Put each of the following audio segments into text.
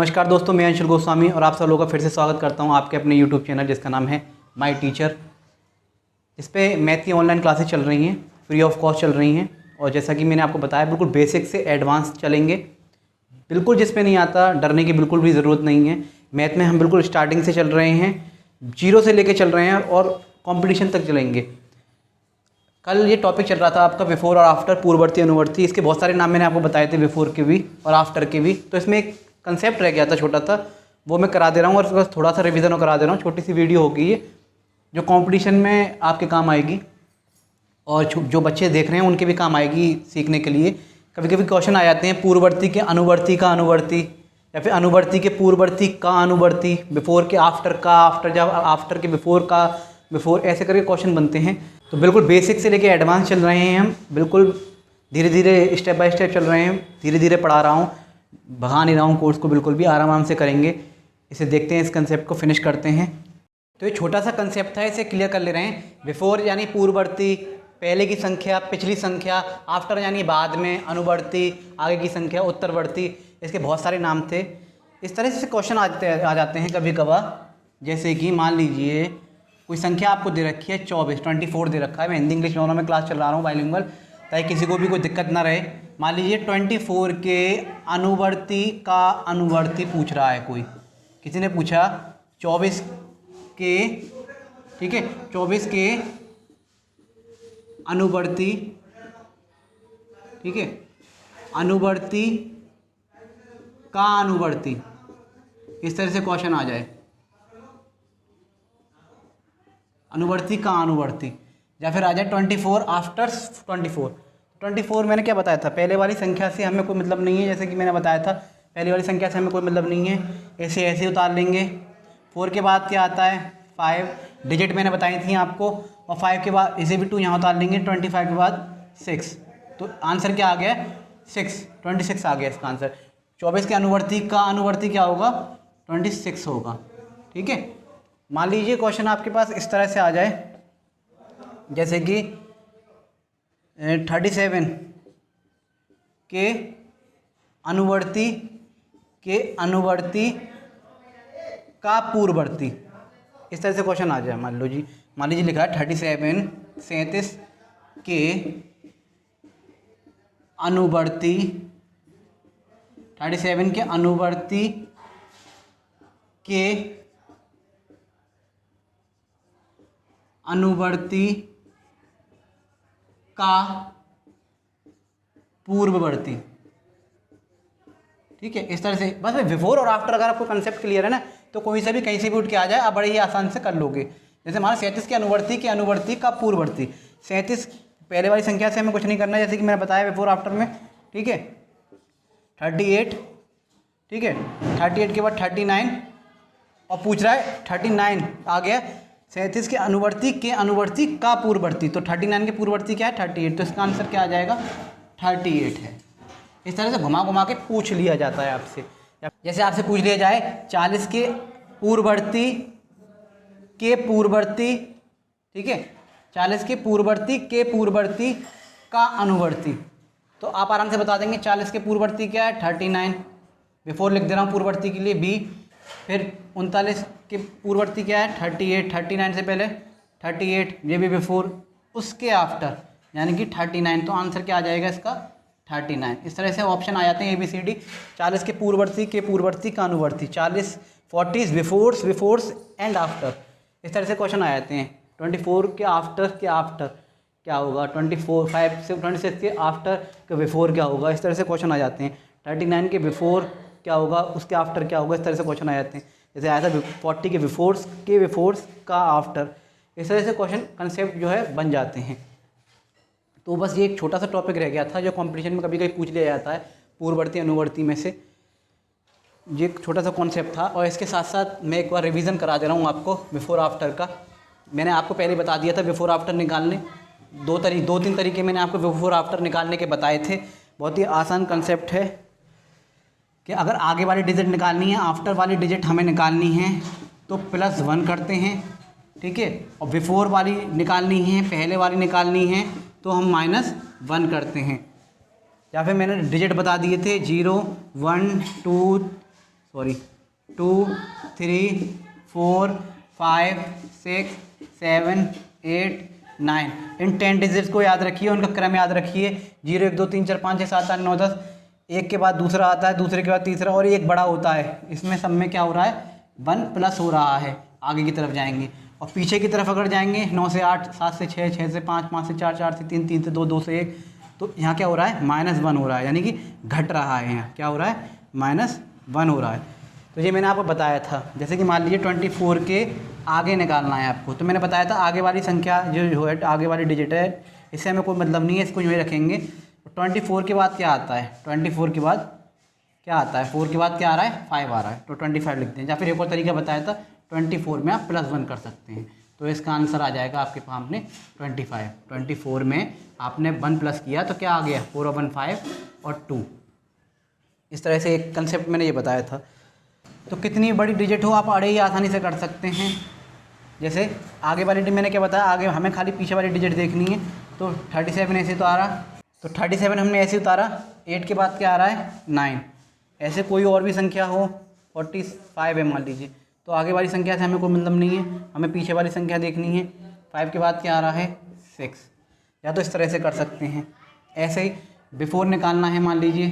नमस्कार दोस्तों, मैं अंशुल गोस्वामी और आप सब लोगों का फिर से स्वागत करता हूं आपके अपने यूट्यूब चैनल जिसका नाम है माय टीचर। इस पे मैथ की ऑनलाइन क्लासेस चल रही हैं, फ्री ऑफ कॉस्ट चल रही हैं। और जैसा कि मैंने आपको बताया, बिल्कुल बेसिक से एडवांस चलेंगे। बिल्कुल जिस पे नहीं आता डरने की बिल्कुल भी ज़रूरत नहीं है। मैथ में हम बिल्कुल स्टार्टिंग से चल रहे हैं, जीरो से लेके चल रहे हैं और कॉम्पिटिशन तक चलेंगे। कल ये टॉपिक चल रहा था आपका बिफोर और आफ्टर, पूर्ववर्ती अनुवर्ती। इसके बहुत सारे नाम मैंने आपको बताए थे, बिफोर के भी और आफ्टर के भी। तो इसमें एक कंसेप्ट रह गया था छोटा सा, वो मैं करा दे रहा हूँ और बस थोड़ा सा रिवीजन करा दे रहा हूँ। छोटी सी वीडियो होगी ये, जो कंपटीशन में आपके काम आएगी और जो बच्चे देख रहे हैं उनके भी काम आएगी सीखने के लिए। कभी कभी क्वेश्चन आ जाते हैं पूर्ववर्ती के अनुवर्ती का अनुवर्ती, या फिर अनुवर्ती के पूर्ववर्ती का अनुवर्ती, बिफोर के आफ्टर का आफ्टर, जब आफ्टर के बिफोर का बिफोर, ऐसे करके क्वेश्चन बनते हैं। तो बिल्कुल बेसिक से लेके एडवांस चल रहे हैं हम, बिल्कुल धीरे धीरे स्टेप बाय स्टेप चल रहे हैं। धीरे धीरे पढ़ा रहा हूँ, भगा नहीं रहा हूँ कोर्स को, बिल्कुल भी आराम से करेंगे। इसे देखते हैं, इस कंसेप्ट को फिनिश करते हैं। तो ये छोटा सा कंसेप्ट था, इसे क्लियर कर ले रहे हैं। बिफोर यानी पूर्ववर्ती, पहले की संख्या, पिछली संख्या। आफ्टर यानी बाद में, अनुवर्ती आगे की संख्या, उत्तरवर्ती। इसके बहुत सारे नाम थे। इस तरह से क्वेश्चन आ जाते हैं कभी कभार। जैसे कि मान लीजिए कोई संख्या आपको दे रखी है 24 दे रखा है। मैं हिंदी इंग्लिश दोनों में क्लास चला रहा हूँ बाइलिंगुअल, ताकि किसी को भी कोई दिक्कत ना रहे। मान लीजिए 24 के अनुवर्ती का अनुवर्ती पूछ रहा है कोई, किसी ने पूछा 24 के, ठीक है, 24 के अनुवर्ती, ठीक है, अनुवर्ती का अनुवर्ती। इस तरह से क्वेश्चन आ जाए, अनुवर्ती का अनुवर्ती। या फिर आ जाए 24 आफ्टर 24 मैंने क्या बताया था, पहले वाली संख्या से हमें कोई मतलब नहीं है। जैसे कि मैंने बताया था पहले वाली संख्या से हमें कोई मतलब नहीं है, ऐसे ऐसे उतार लेंगे। 4 के बाद क्या आता है 5, डिजिट मैंने बताई थी आपको। और 5 के बाद इसे भी 2 यहाँ उतार लेंगे। 25 के बाद 6, तो आंसर क्या आ गया 26 आ गया इसका आंसर। 24 के अनुवर्ती का अनुवर्ती क्या होगा 26 होगा, ठीक है। मान लीजिए क्वेश्चन आपके पास इस तरह से आ जाए, जैसे कि 37 के अनुवर्ती का पूर्ववर्ती। इस तरह से क्वेश्चन आ जाए। मान लीजिए लिखा है 37 के अनुवर्ती, 37 के अनुवर्ती के अनुवर्ती का पूर्ववर्ती, ठीक है। इस तरह से बस बिफोर और आफ्टर अगर आपको कंसेप्ट क्लियर है ना, तो कोई से भी कहीं से भी उठ के आ जाए, आप बड़े ही आसान से कर लोगे। जैसे हमारा 37 के अनुवर्ती का पूर्ववर्ती। 37 पहले वाली संख्या से हमें कुछ नहीं करना है, जैसे कि मैंने बताया बिफोर आफ्टर में, ठीक है। 38, ठीक है, 38 के बाद 39 और पूछ रहा है 39 आ गया 37 के अनुवर्ती का पूर्ववर्ती। तो 39 के पूर्ववर्ती क्या है 38, तो इसका आंसर क्या आ जाएगा 38 है। इस तरह से घुमा घुमा के पूछ लिया जाता है आपसे। जैसे आपसे पूछ लिया जाए 40 के पूर्ववर्ती ठीक है, 40 के पूर्ववर्ती का अनुवर्ती। तो आप आराम से बता देंगे 40 के पूर्ववर्ती क्या है 39, बिफोर लिख दे रहा हूँ पूर्ववर्ती के लिए बी। फिर 39 के पूर्ववर्ती क्या है 38, 39 से पहले 38, ये भी बिफोर, उसके आफ्टर यानी कि 39। तो आंसर क्या आ जाएगा इसका 39। इस तरह से ऑप्शन आ जाते हैं ABCD। 40 के पूर्ववर्ती का अनुवर्ती, 40 40 बिफोर्स एंड आफ्टर। इस तरह से क्वेश्चन आ जाते हैं। 24 के आफ्टर क्या होगा, 5 से 26 के आफ्टर के बिफोर क्या होगा। इस तरह से क्वेश्चन आ जाते हैं। 39 के बिफोर क्या होगा, उसके आफ्टर क्या होगा। इस तरह से क्वेश्चन आ जाते हैं। जैसे आया था 40 के बिफोर्स का आफ्टर। इस तरह से क्वेश्चन कंसेप्ट जो है बन जाते हैं। तो बस ये एक छोटा सा टॉपिक रह गया था जो कंपटीशन में कभी कभी पूछ लिया जाता है, पूर्ववर्ती अनुवर्ती में से। ये एक छोटा सा कॉन्सेप्ट था। और इसके साथ साथ मैं एक बार रिवीजन करा दे रहा हूँ आपको बिफोर आफ्टर का। मैंने आपको पहले बता दिया था बिफोर आफ्टर निकालने, 2-3 तरीके मैंने आपको बिफोर आफ्टर निकालने के बताए थे। बहुत ही आसान कंसेप्ट है कि अगर आगे वाली डिजिट निकालनी है, आफ्टर वाली डिजिट हमें निकालनी है, तो +1 करते हैं, ठीक है। और बिफोर वाली निकालनी है, पहले वाली निकालनी है, तो हम -1 करते हैं। या फिर मैंने डिजिट बता दिए थे 0 1 2 सॉरी 2 3 4 5 6 7 8 9। इन 10 डिजिट्स को याद रखिए, उनका क्रम याद रखिए। 0 1 2 3 4 5 6 7 8 9 10। एक के बाद दूसरा आता है, दूसरे के बाद तीसरा, और एक बड़ा होता है। इसमें सब में क्या हो रहा है, 1 प्लस हो रहा है। आगे की तरफ जाएंगे और पीछे की तरफ अगर जाएंगे 9 से 8, 7 से 6, 6 से 5, 5 से 4, 4 से 3, 3 से 2, 2 से 1, तो यहाँ क्या हो रहा है, -1 हो रहा है, यानी कि घट रहा है। यहाँ क्या हो रहा है, -1 हो रहा है। तो ये मैंने आपको बताया था। जैसे कि मान लीजिए 24 के आगे निकालना है आपको, तो मैंने बताया था आगे वाली संख्या जो है, आगे वाली डिजिट है, इससे हमें कोई मतलब नहीं है, इसको यूँ ही रखेंगे। 24 के बाद क्या आता है, 24 के बाद क्या आता है, 4 के बाद क्या आ रहा है, 5 आ रहा है, तो 25 लिखते हैं। या फिर एक और तरीका बताया था, 24 में आप +1 कर सकते हैं, तो इसका आंसर आ जाएगा आपके सामने 25। 24 में आपने 1 प्लस किया तो क्या आ गया, 4 और 1 5 और 2। इस तरह से एक कंसेप्ट मैंने ये बताया था। तो कितनी बड़ी डिजिट हो आप अरे ही आसानी से कर सकते हैं। जैसे आगे वाली डिजिट मैंने क्या बताया, आगे हमें खाली पीछे वाली डिजिट देखनी है। तो 37 ऐसे तो आ रहा, तो 37 हमने ऐसे उतारा। 8 के बाद क्या आ रहा है, 9। ऐसे कोई और भी संख्या हो, 45 है मान लीजिए, तो आगे वाली संख्या से हमें कोई मतलब नहीं है, हमें पीछे वाली संख्या देखनी है। 5 के बाद क्या आ रहा है, 6। या तो इस तरह से कर सकते हैं। ऐसे ही बिफोर निकालना है, मान लीजिए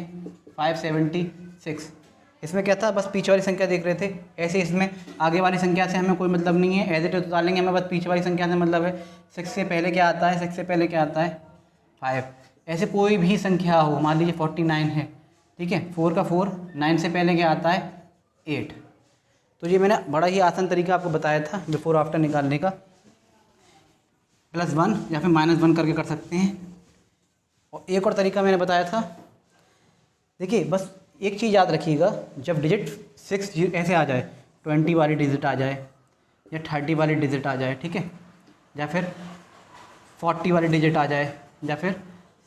576। इसमें क्या था, बस पीछे वाली संख्या देख रहे थे। ऐसे इसमें आगे वाली संख्या से हमें कोई मतलब नहीं है, एज इट इज उतारेंगे, हमें बस पीछे वाली संख्या से मतलब है। 6 से पहले क्या आता है, 6 से पहले क्या आता है, 5। ऐसे कोई भी संख्या हो, मान लीजिए 49 है, ठीक है, 4 का 4, 9 से पहले क्या आता है, 8। तो ये मैंने बड़ा ही आसान तरीका आपको बताया था बिफोर आफ्टर निकालने का। +1 या फिर -1 करके कर सकते हैं। और एक और तरीका मैंने बताया था, देखिए बस एक चीज़ याद रखिएगा, जब डिजिट 6 ऐसे आ जाए, 20 वाली डिजिट आ जाए या 30 वाली डिजिट आ जाए, ठीक है, या फिर 40 वाली डिजिट आ जाए, या फिर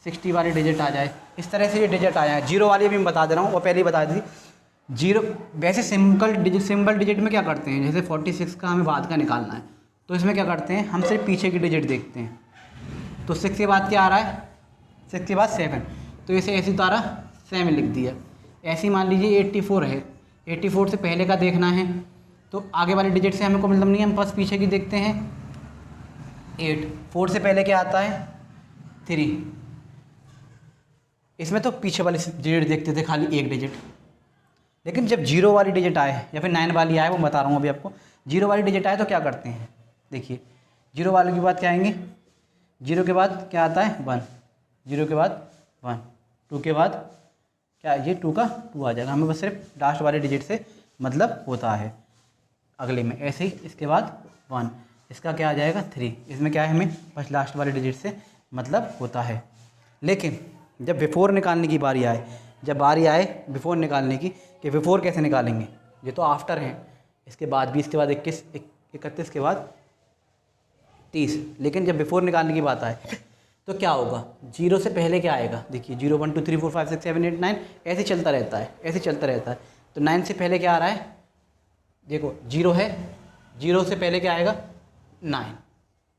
60 वाली डिजिट आ जाए, इस तरह से ये डिजिट आ जाए। 0 वाली भी मैं बता दे रहा हूँ, वो पहले ही बता दी। 0 वैसे सिंपल डिजिट में क्या करते हैं, जैसे 46 का हमें बाद का निकालना है, तो इसमें क्या करते हैं, हम सिर्फ पीछे की डिजिट देखते हैं। तो 6 के बाद क्या आ रहा है, 6 के बाद 7, तो इसे ऐसे उतारा, 7 लिख दिया। ऐसे ही मान लीजिए 84 है, 84 से पहले का देखना है, तो आगे वाली डिजिट से हमें को मतलब नहीं है, हम बस पीछे की देखते हैं। 8, 4 से पहले क्या आता है, 3। इसमें तो पीछे वाली डिजिट देखते थे, खाली एक डिजिट। लेकिन जब 0 वाली डिजिट आए या फिर 9 वाली आए, वो बता रहा हूँ अभी आपको। 0 वाली डिजिट आए तो क्या करते हैं, देखिए 0 वाले के बाद क्या आएंगे, 0 के बाद क्या आता है, 1, 0 के बाद 1, 2 के बाद क्या, ये 2 का 2 आ जाएगा। हमें बस सिर्फ लास्ट वाले डिजिट से मतलब होता है अगले में। ऐसे ही इसके बाद 1, इसका क्या आ जाएगा, 3। इसमें क्या है, हमें बस लास्ट वाले डिजिट से मतलब होता है। लेकिन जब बिफोर निकालने की बारी आए, जब बारी आए बिफोर निकालने की, कि बिफोर कैसे निकालेंगे, ये तो आफ्टर हैं, इसके बाद 20 के बाद 21, 31 के बाद 30। लेकिन जब बिफोर निकालने की बात आए तो क्या होगा, 0 से पहले क्या आएगा, देखिए 0 1 2 3 4 5 6 7 8 9, ऐसे चलता रहता है, ऐसे चलता रहता है। तो 9 से पहले क्या आ रहा है, देखो 0 है, 0 से पहले क्या आएगा, 9।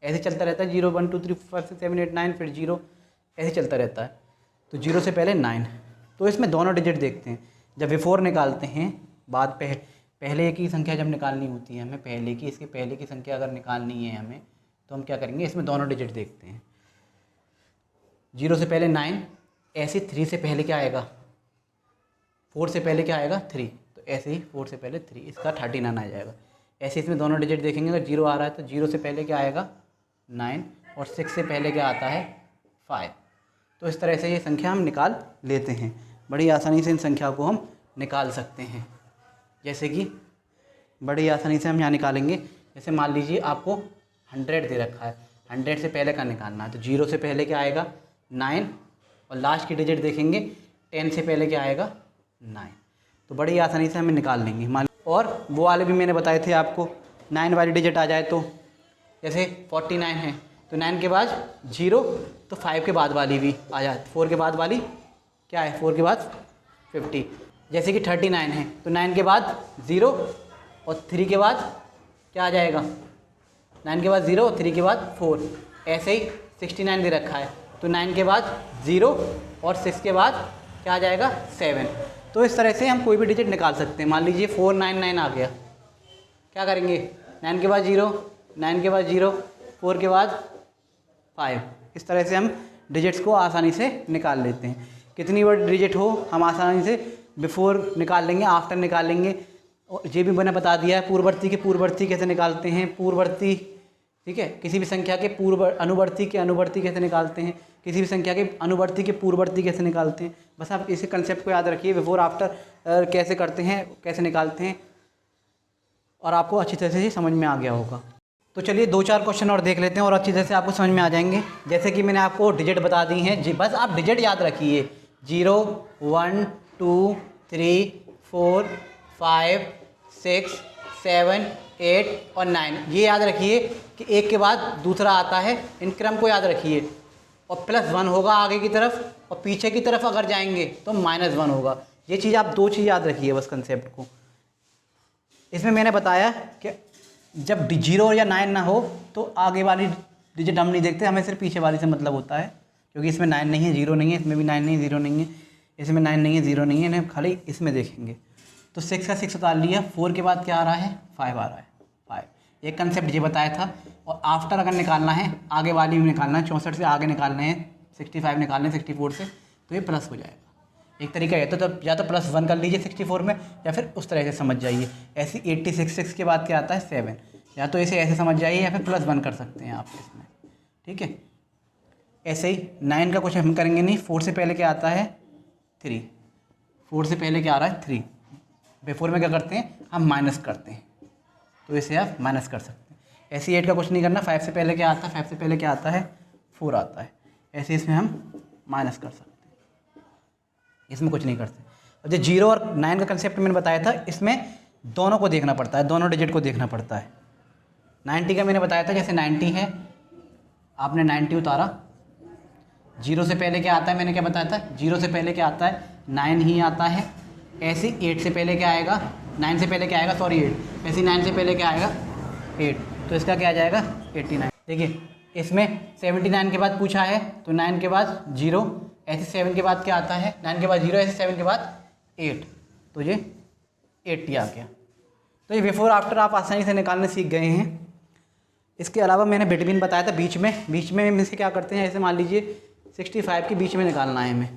ऐसे चलता रहता है, 0 1 2 3 4 5 6 7 8 9, फिर 0, ऐसे चलता रहता है। तो 0 से पहले 9। तो इसमें दोनों डिजिट देखते हैं। जब बिफोर निकालते हैं, बाद पहले की संख्या जब निकालनी होती है हमें, पहले की, इसके पहले की संख्या अगर निकालनी है हमें, तो हम क्या करेंगे, इसमें दोनों डिजिट देखते हैं। 0 से पहले 9, ऐसे 3 से पहले क्या आएगा, 4 से पहले क्या आएगा, 3, तो ऐसे ही 4 से पहले 3, इसका 39 आ जाएगा। ऐसे इसमें दोनों डिजिट देखेंगे, अगर 0 आ रहा है तो 0 से पहले क्या आएगा, 9, और 6 से पहले क्या आता है, 5। तो इस तरह से ये संख्या हम निकाल लेते हैं। बड़ी आसानी से इन संख्या को हम निकाल सकते हैं। जैसे कि बड़ी आसानी से हम यहाँ निकालेंगे, जैसे मान लीजिए आपको 100 दे रखा है, 100 से पहले का निकालना है, तो 0 से पहले क्या आएगा, 9, और लास्ट की डिजिट देखेंगे, 10 से पहले क्या आएगा, 9। तो बड़ी आसानी से हमें निकाल लेंगे। और वो वाले भी मैंने बताए थे आपको, 9 वाली डिजिट आ जाए, तो जैसे 49 है, तो 9 के बाद 0, तो 5 के बाद वाली भी आ जाए, 4 के बाद वाली क्या है, 4 के बाद 50। जैसे कि 39 है, तो 9 के बाद 0 और 3 के बाद क्या आ जाएगा, 9 के बाद 0 और 3 के बाद 4। ऐसे ही 69 दे रखा है, तो 9 के बाद 0 और 6 के बाद क्या आ जाएगा, 7। तो इस तरह से हम कोई भी डिजिट निकाल सकते हैं। मान लीजिए 499 आ गया, क्या करेंगे, 9 के बाद 0, 9 के बाद 0, 4 के बाद 5। इस तरह से हम डिजिट्स को आसानी से निकाल लेते हैं। कितनी बड़ी डिजिट हो हम आसानी से बिफोर निकाल लेंगे, आफ्टर निकाल लेंगे। और ये भी मैंने बता दिया है पूर्ववर्ती के पूर्ववर्ती कैसे निकालते हैं, पूर्ववर्ती, ठीक है, किसी भी संख्या के अनुवर्ती के अनुवर्ती कैसे निकालते हैं, किसी भी संख्या के अनुवर्ती के पूर्ववर्ती कैसे निकालते हैं। बस आप इसी कंसेप्ट को याद रखिए, बिफोर आफ्टर कैसे करते हैं, कैसे निकालते हैं, और आपको अच्छी तरह से समझ में आ गया होगा। तो चलिए 2-4 क्वेश्चन और देख लेते हैं और अच्छी तरह से आपको समझ में आ जाएंगे। जैसे कि मैंने आपको डिजिट बता दी हैं जी, बस आप डिजिट याद रखिए, 0, 1, 2, 3, 4, 5, 6, 7, 8 और 9, ये याद रखिए कि एक के बाद दूसरा आता है, इन क्रम को याद रखिए। और +1 होगा आगे की तरफ, और पीछे की तरफ अगर जाएंगे तो -1 होगा। ये चीज़ आप 2 चीज़ याद रखिए बस कंसेप्ट को। इसमें मैंने बताया कि जब 0 या 9 ना हो तो आगे वाली डिजिट हम नहीं देखते, हमें सिर्फ पीछे वाली से मतलब होता है, क्योंकि इसमें 9 नहीं है, 0 नहीं है, इसमें भी 9 नहीं है, 0 नहीं है, इसमें 9 नहीं है, 0 नहीं है, इन्हें खाली इसमें देखेंगे। तो 6 का 6 उतार लिया, 4 के बाद क्या आ रहा है, 5 आ रहा है, 5। एक कंसेप्ट ये बताया था। और आफ्टर अगर निकालना है, आगे वाली भी निकालना है, 64 से आगे निकालने हैं, 65 निकालने हैं 64 से, तो ये प्लस हो जाएगा। एक तरीका है तो या तो +1 कर लीजिए 64 में, या फिर उस तरह से समझ जाइए। ऐसे 86 के बाद क्या आता है 7, या तो इसे ऐसे समझ जाइए या फिर +1 कर सकते हैं आप इसमें, ठीक है। ऐसे ही 9 का कुछ हम करेंगे नहीं, 4 से पहले क्या आता है 3, 4 से पहले क्या आ रहा है 3। बिफोर में क्या करते हैं हम माइनस करते हैं, तो इसे आप माइनस कर सकते हैं। ऐसे 8 का कुछ नहीं करना, 5 से पहले क्या आता है, 5 से पहले क्या आता है 4 आता है, ऐसे इसमें हम माइनस कर सकते हैं, इसमें कुछ नहीं करते। और जो 0 और 9 का कंसेप्ट मैंने बताया था, इसमें दोनों को देखना पड़ता है, दोनों डिजिट को देखना पड़ता है। 90 का मैंने बताया था, जैसे 90 है, आपने 90 उतारा, 0 से पहले क्या आता है, मैंने क्या बताया था, 0 से पहले क्या आता है 9 ही आता है। ऐसे 8 से पहले क्या आएगा, 9 से पहले क्या आएगा, सॉरी 8, ऐसे 9 से पहले क्या आएगा 8, तो इसका क्या आ जाएगा 89। देखिए इसमें 79 के बाद पूछा है, तो 9 के बाद 0, ऐसे 7 के बाद क्या आता है, 9 के बाद 0, ऐसे 7 के बाद 8, तो ये 80 आ गया। तो ये बिफोर आफ्टर आप आसानी से निकालने सीख गए हैं। इसके अलावा मैंने बिटवीन बताया था, बीच में से क्या करते हैं, ऐसे मान लीजिए 65 के बीच में निकालना है हमें,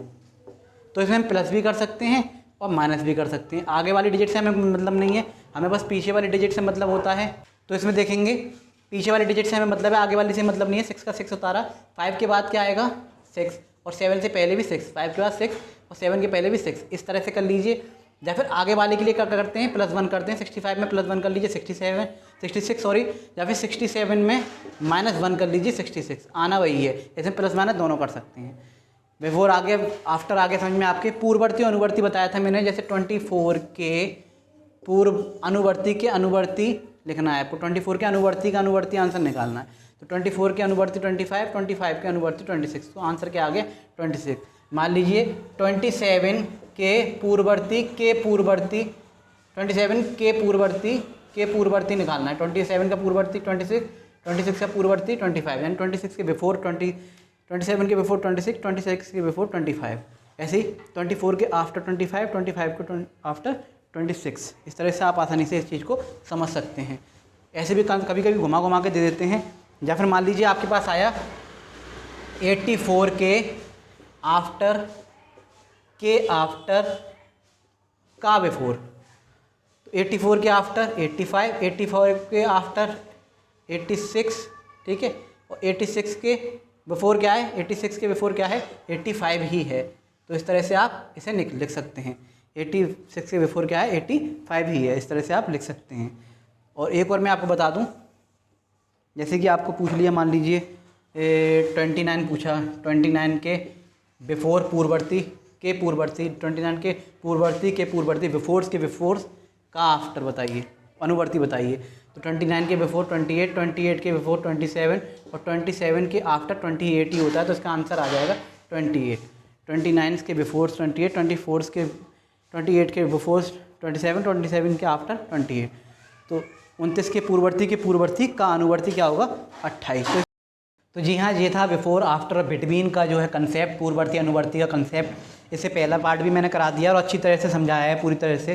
तो इसमें हम प्लस भी कर सकते हैं और माइनस भी कर सकते हैं। आगे वाली डिजिट से हमें मतलब नहीं है, हमें बस पीछे वाली डिजिट से मतलब होता है। तो इसमें देखेंगे पीछे वाली डिजिट से हमें मतलब है, आगे वाली से मतलब नहीं है। 6 का 6 उतारा, 5 के बाद क्या आएगा 6, और 7 से पहले भी 6, 5 के बाद 6 और 7 के पहले भी 6, इस तरह से कर लीजिए। या फिर आगे वाले के लिए क्या करते हैं, +1 करते हैं। 65 में +1 कर लीजिए, 66 सॉरी, या फिर 67 में -1 कर लीजिए, 66, आना वही है। इसमें प्लस माइनस दोनों कर सकते हैं। बिफोर आगे आफ्टर आगे समझ में आपके पूर्ववर्ती और अनुवर्ती बताया था मैंने, जैसे 24 के पूर्व अनुवर्ती के अनुवर्ती लिखना है आपको, 24 के अनुवर्ती का अनुवर्ती आंसर निकालना है। तो 24 के अनुवर्ती 25, 25 के अनुवर्ती 26, तो आंसर क्या आ गया 26। मान लीजिए 27 के पूर्ववर्ती के पूर्ववर्ती, 27 के पूर्ववर्ती के पूर्ववर्ती निकालना है। 27 का पूर्ववर्ती 26, 26 का पूर्ववर्ती 25, यानी 26 के बिफोर 27 के बिफोर 26, 26 के बिफोर 25। ऐसे ही 24 के आफ्टर 25, 25 के आफ्टर 26। इस तरह से आप आसानी से इस चीज़ को समझ सकते हैं। ऐसे भी कभी कभी घुमा के दे देते हैं। या फिर मान लीजिए आपके पास आया 84 के आफ्टर का बिफोर, तो 84 के आफ्टर 85, 84 के आफ्टर 86, ठीक है, और 86 के बिफोर क्या है, 86 के बिफोर क्या है 85 ही है। तो इस तरह से आप इसे लिख सकते हैं। 86 के बिफोर क्या है 85 ही है, इस तरह से आप लिख सकते हैं। और एक और मैं आपको बता दूं, जैसे कि आपको पूछ लिया, मान लीजिए 29 पूछा, 29 के बिफोर पूर्ववर्ती के पूर्ववर्ती, 29 के पूर्ववर्ती के पूर्ववर्ती, बिफोर्स के बिफोर्स का आफ्टर बताइए, अनुवर्ती बताइए। तो 29 के बिफोर 28, 28 के बिफोर 27 और 27 के आफ्टर 28 ही होता है, तो इसका आंसर आ जाएगा 28। 29 के बिफोर 28, 24 के 28 के बिफोर 27, 27 के आफ्टर 28। तो 29 के पूर्ववर्ती का अनुवर्ती क्या होगा 28। तो जी हाँ, ये था बिफोर आफ्टर बिटवीन का जो है कंसेप्ट, पूर्ववर्ती अनुवर्ती का कंसेप्ट। इससे पहला पार्ट भी मैंने करा दिया और अच्छी तरह से समझाया है, पूरी तरह से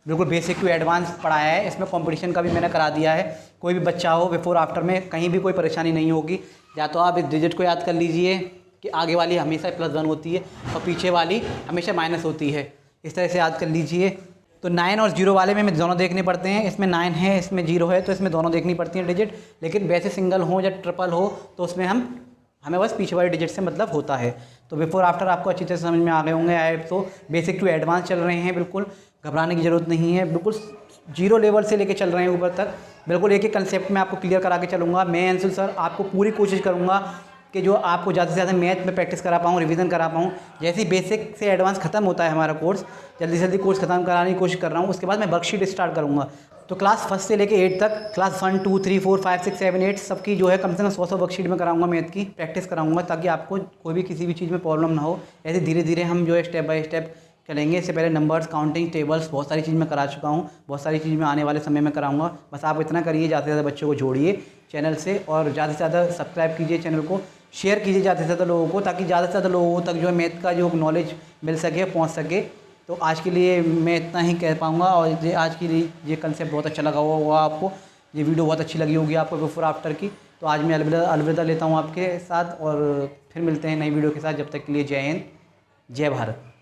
बिल्कुल बेसिक टू एडवांस पढ़ाया है। इसमें कंपटीशन का भी मैंने करा दिया है। कोई भी बच्चा हो बिफोर आफ्टर में कहीं भी कोई परेशानी नहीं होगी। या तो आप इस डिजिट को याद कर लीजिए कि आगे वाली हमेशा +1 होती है और पीछे वाली हमेशा माइनस होती है, इस तरह से याद कर लीजिए। तो 9 और 0 वाले में दोनों देखने पड़ते हैं। इसमें 9 है, इसमें 0 है, तो इसमें दोनों देखनी पड़ती हैं डिजिट। लेकिन वैसे सिंगल हो या ट्रिपल हो तो उसमें हमें बस पीछे वाले डिजिट से मतलब होता है। तो बिफोर आफ्टर आपको अच्छी तरह समझ में आ गए होंगे। आए तो बेसिक टू एडवांस चल रहे हैं, बिल्कुल घबराने की ज़रूरत नहीं है। बिल्कुल 0 लेवल से लेके चल रहे हैं ऊपर तक। बिल्कुल एक एक कंसेप्ट में आपको क्लियर करा के चलूँगा। मैं अंशुल सर आपको पूरी कोशिश करूँगा कि जो आपको ज़्यादा से ज़्यादा मैथ में प्रैक्टिस करा पाऊँ, रिवीजन करा पाऊँ। जैसे ही बेसिक से एडवांस खत्म होता है हमारा कोर्स, जल्दी से जल्दी कोर्स खत्म कराने की कोशिश कर रहा हूँ। उसके बाद मैं वर्कशीट स्टार्ट करूँगा। तो क्लास 1 से लेके 8 तक, क्लास 1 2 3 4 5 6 7 8 सबकी जो है कम से कम 100 वर्कशीट में कराऊंगा, मैथ की प्रैक्टिस कराऊंगा, ताकि आपको कोई भी किसी भी चीज़ में प्रॉब्लम ना हो। ऐसे धीरे धीरे हम जो है स्टेप बाय स्टेप चलेंगे। इससे पहले नंबर्स, काउंटिंग, टेबल्स बहुत सारी चीज़ मैं करा चुका हूँ। बहुत सारी चीज़ मैं आने वाले समय में कराऊंगा। बस आप इतना करिए, ज़्यादा से ज़्यादा बच्चों को जोड़िए चैनल से, और ज़्यादा से ज़्यादा सब्सक्राइब कीजिए चैनल को, शेयर कीजिए ज़्यादा से ज़्यादा लोगों को, ताकि ज़्यादा से ज़्यादा लोगों तक जो है मैथ का जो नॉलेज मिल सके, पहुँच सके। तो आज के लिए मैं इतना ही कह पाऊँगा। और ये आज के लिए ये कंसेप्ट बहुत अच्छा लगा होगा आपको, ये वीडियो बहुत अच्छी लगी होगी आपको बिफोर आफ्टर की। तो आज मैं अलविदा लेता हूँ आपके साथ, और फिर मिलते हैं नई वीडियो के साथ। जब तक के लिए जय हिंद, जय भारत।